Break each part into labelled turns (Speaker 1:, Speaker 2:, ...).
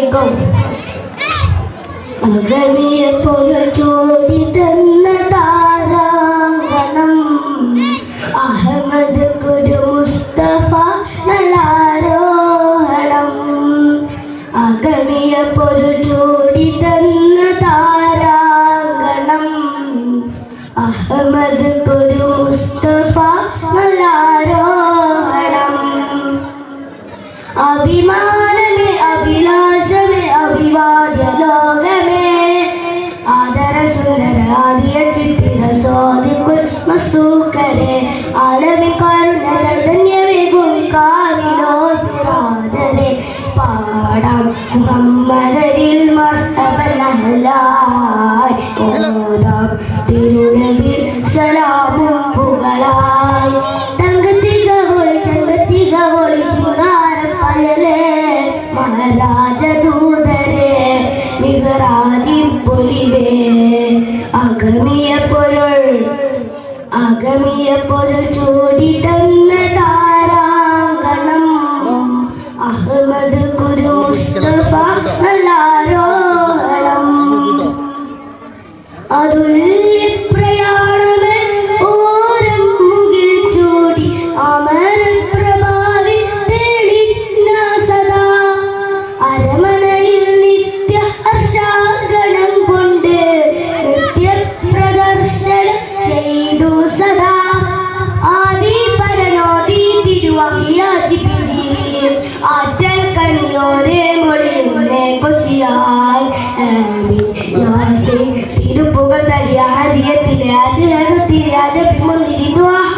Speaker 1: അലൈക്കും. അകമിയപ്പോൾ ചോടി തന്ന താരാങ്കണം അഹമ്മദ് കുരു മുസ്തഫ നലാരോഹണം. അകമിയപ്പോൾ ചോടി തന്ന താരാങ്കണം അഹമ്മദ് കുരു മുസ്തഫ നലാരോഹണം. അഭിമാനമേ അഭിലാഷമേ അഭിവാദ്യ ലോകമേ ആദരസുരരാദിയ ചിത്തിര സ്വാദിക്കുൽ മസ്തൂക്കരെ ആലമി കരുണ ചൈതന്യമേ ഗുൽക്കാമിലോ സിറാജരെ പാടാം മുഹമ്മദരിൽ മർഹബൻ അഹ്ലായി ഓതാം തിരുനബി സലാമും പുകളായി. മഹാരാജദൂതരെ മിഹ്റാജിപ്പൊലിവേ അഗമിയ പൊരുൾ ചൂടി തന്ന താരാങ്കണം അഹമ്മദ് കുരു മുസ്തഫ നലാരോഹണം. അതുല്യ പ്രയാണമേ ഓരം മുകിൽ ചൂടി അമര പ്രഭാവി തെളിഞ്ഞ സദാ അരമനയിൽ നിത്യ ഹർഷാഗണം കൊണ്ട് നിത്യ പ്രദർശനം ചെയ്തു സദാ. ആദി പരനോദി തിരുവഹിയാജിപ്പിടിയിൽ ആറ്റൽ കണ്ണിയോരെ മൊഴിയുന്നേ കൊശിയാൽ തിരുപ്പുകൾ തടിയ ഹരിയത്തിലെ അജനത്തിലെ അജപിമൊന്നിരി ദ്വാഹ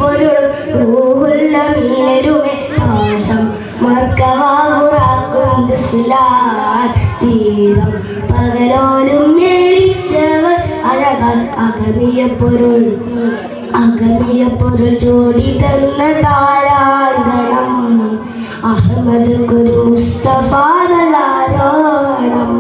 Speaker 1: പൊരുൾ റൂഹുല്ലമീനരുമേ ആശം മർക്കവാകുറാക്കുണ്ട് സിലാൽ തീരം പകലോലും മേടിച്ചവർ അഴകാൽ അകമിയ പൊരുൾ ചോടി തന്ന താരാങ്കണം അഹമ്മദ് കുരു മുസ്തഫ നലാരോഹണം.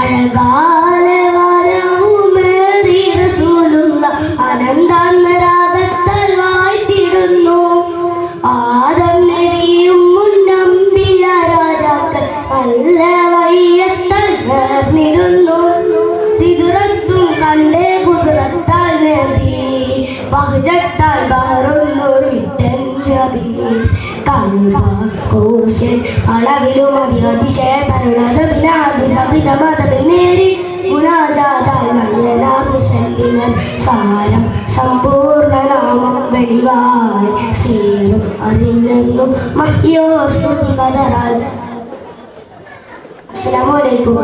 Speaker 1: അഴകാലെ വരവുമേറി റസൂലുള്ള അനന്താത്മരാഗത്താൽ വാഴ്ത്തിടുന്നു. ആദം നബിയും മുന്നമ്പിയ രാജാക്കൾ നല്ല വയ്യത്താൽ നേർന്നിടുന്നു. സിദ്റത്തും കണ്ടേ കുതിരത്താൽ നബി ബഹ്ജത്താൽ ബഹറുന്നൊരിട്ടൻ നബി. കോശൻ അളവിലും അതിശയ തരുണത വിനാദി സഭിതമതനേരി ഗുണാജാതാൽ മല്ലനാമുസല്ലിമൻ സാരം സമ്പൂർണ്ണ നാമം വെളിവായി സീറും അറിഞ്ഞു മഹ്യോർ സ്തുതി കതറാൽ. അസ്സലാമു അലൈക്കും.